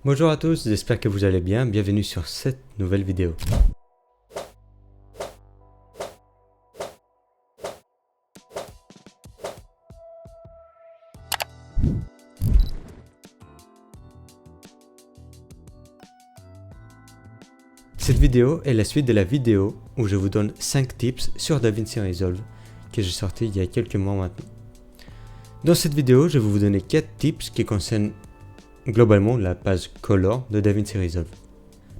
Bonjour à tous, j'espère que vous allez bien, bienvenue sur cette nouvelle vidéo. Cette vidéo est la suite de la vidéo où je vous donne 5 tips sur DaVinci Resolve que j'ai sorti il y a quelques mois maintenant. Dans cette vidéo, je vais vous donner 4 tips qui concernent globalement la page Color de DaVinci Resolve.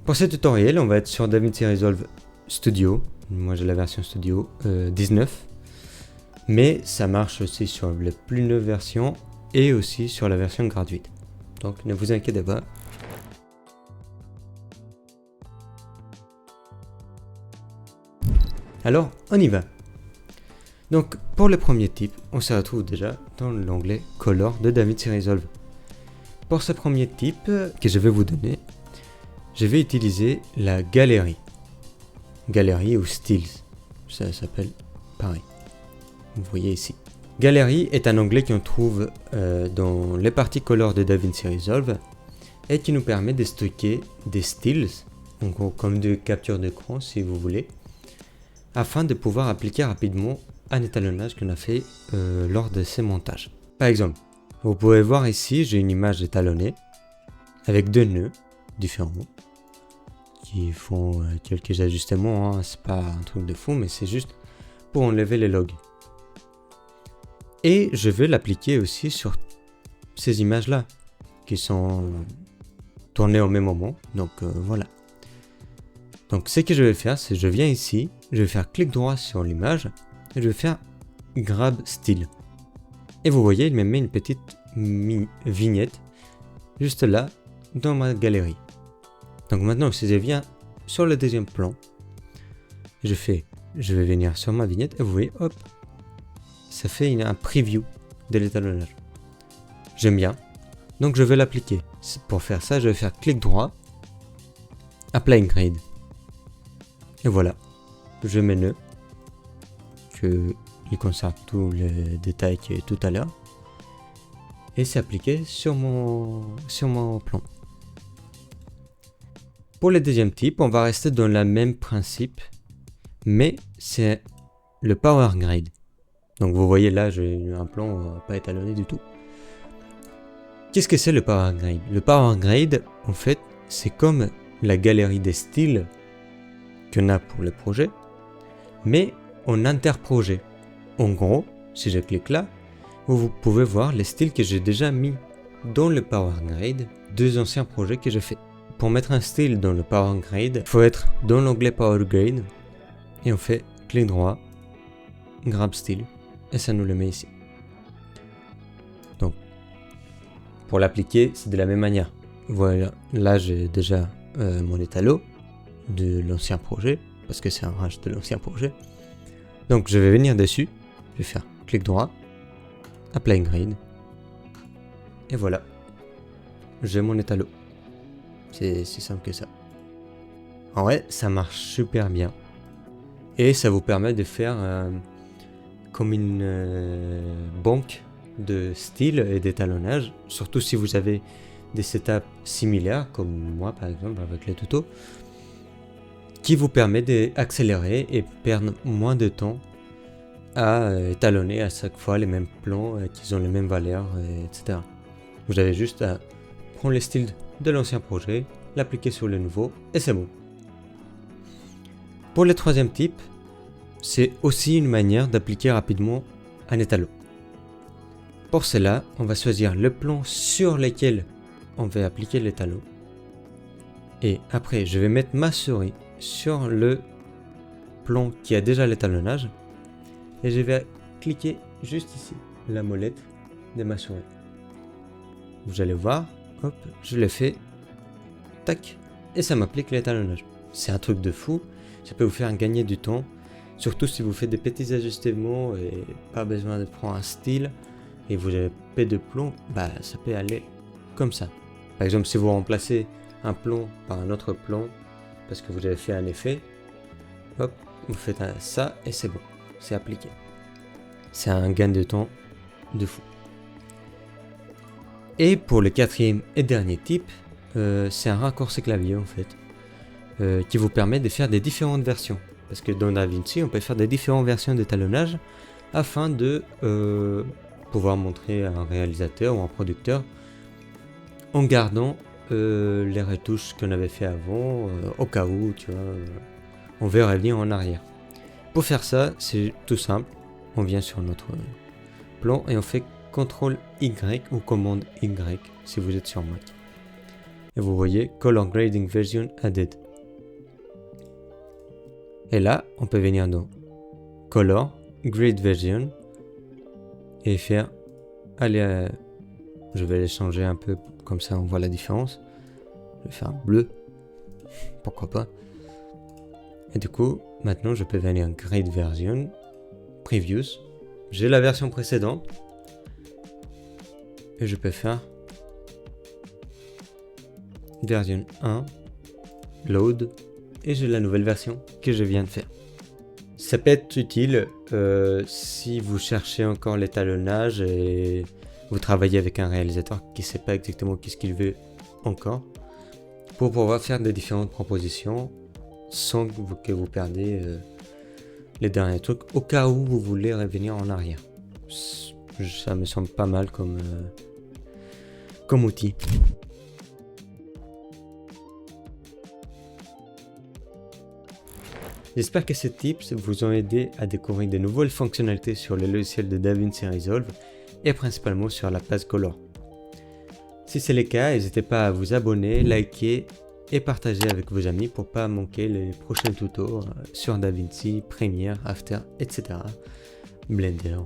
Pour ce tutoriel, on va être sur DaVinci Resolve Studio, moi j'ai la version Studio 19, mais ça marche aussi sur les plus neuves versions et aussi sur la version gratuite. Donc ne vous inquiétez pas. Alors, on y va. Donc, pour le premier type, on se retrouve déjà dans l'onglet Color de DaVinci Resolve. Pour ce premier type que je vais vous donner, je vais utiliser la galerie. Galerie ou Styles, ça s'appelle pareil. Vous voyez ici. Galerie est un onglet qu'on trouve dans les parties Color de DaVinci Resolve et qui nous permet de stocker des styles, en gros comme des captures d'écran si vous voulez, afin de pouvoir appliquer rapidement un étalonnage qu'on a fait lors de ces montages. Par exemple, vous pouvez voir ici, j'ai une image étalonnée avec deux nœuds différents qui font quelques ajustements, hein. C'est pas un truc de fou, mais c'est juste pour enlever les logs. Et je vais l'appliquer aussi sur ces images-là qui sont tournées au même moment, donc voilà. Donc ce que je vais faire, c'est je viens ici, je vais faire clic droit sur l'image et je vais faire Grab Style. Et vous voyez, il me met une petite vignette juste là dans ma galerie. Donc maintenant, si je viens sur le deuxième plan, je vais venir sur ma vignette et vous voyez, hop, ça fait un preview de l'étalonnage. J'aime bien, donc je vais l'appliquer. Pour faire ça, je vais faire clic droit, Apply Grade. Et voilà, je mets nœud, il conserve tous les détails qui est tout à l'heure, et c'est appliqué sur mon plan. Pour le deuxième type, on va rester dans le même principe, mais c'est le Power Grade. Donc vous voyez là, j'ai un plan pas étalonné du tout. Qu'est-ce que c'est le Power Grade? Le Power Grade, en fait, c'est comme la galerie des styles qu'on a pour le projet, mais en interprojet. En gros, si je clique là, vous pouvez voir les styles que j'ai déjà mis dans le Power Grade, deux anciens projets que j'ai fait. Pour mettre un style dans le Power Grade, il faut être dans l'onglet Power Grade et on fait clic droit, Grab Style et ça nous le met ici. Donc, pour l'appliquer, c'est de la même manière. Voilà, là j'ai déjà mon étalon de l'ancien projet, parce que c'est un rage de l'ancien projet. Donc je vais venir dessus, je vais faire clic droit, Apply Grade, et voilà, j'ai mon étalon. C'est si simple que ça. En vrai, ça marche super bien, et ça vous permet de faire comme une banque de style et d'étalonnage, surtout si vous avez des setups similaires, comme moi par exemple avec les tutos, qui vous permet d'accélérer et perdre moins de temps à étalonner à chaque fois les mêmes plans qui ont les mêmes valeurs, etc. Vous avez juste à prendre les styles de l'ancien projet, l'appliquer sur le nouveau et c'est bon. Pour le troisième type, c'est aussi une manière d'appliquer rapidement un étalon. Pour cela, on va choisir le plan sur lequel on va appliquer l'étalon. Et après, je vais mettre ma souris sur le plan qui a déjà l'étalonnage et je vais cliquer juste ici, la molette de ma souris. Vous allez voir, hop, je l'ai fait, tac, et ça m'applique l'étalonnage. C'est un truc de fou, ça peut vous faire gagner du temps, surtout si vous faites des petits ajustements et pas besoin de prendre un style et vous avez peu de plomb, bah ça peut aller comme ça. Par exemple, si vous remplacez un plomb par un autre plomb parce que vous avez fait un effet, hop, vous faites ça et c'est bon, c'est appliqué. C'est un gain de temps de fou. Et pour le quatrième et dernier type, c'est un raccourci clavier en fait, qui vous permet de faire des différentes versions. Parce que dans DaVinci, on peut faire des différentes versions d'étalonnage afin de pouvoir montrer à un réalisateur ou un producteur en gardant les retouches qu'on avait fait avant, au cas où, tu vois, on veut revenir en arrière. Pour faire ça, c'est tout simple. On vient sur notre plan et on fait CTRL Y ou commande Y si vous êtes sur Mac. Et vous voyez Color Grading Version Added. Et là, on peut venir dans Color, Grid Version et faire, allez, je vais les changer un peu comme ça on voit la différence. Je vais faire bleu, pourquoi pas. Et du coup, maintenant je peux venir Grid Version, Previous. J'ai la version précédente et je peux faire version 1, Load, et j'ai la nouvelle version que je viens de faire. Ça peut être utile si vous cherchez encore l'étalonnage et vous travaillez avec un réalisateur qui ne sait pas exactement qu'est-ce qu'il veut encore, pour pouvoir faire des différentes propositions sans que vous perdez les derniers trucs au cas où vous voulez revenir en arrière. Ça me semble pas mal comme outil. J'espère que ces tips vous ont aidé à découvrir de nouvelles fonctionnalités sur le logiciel de DaVinci Resolve et principalement sur la page Color. Si c'est le cas, n'hésitez pas à vous abonner, liker et partager avec vos amis pour ne pas manquer les prochains tutos sur DaVinci, Premiere, After, etc. Blender,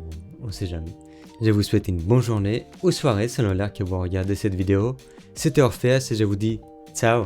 on ne sait jamais. Je vous souhaite une bonne journée ou soirée selon l'heure que vous regardez cette vidéo. C'était Orpheus et je vous dis ciao.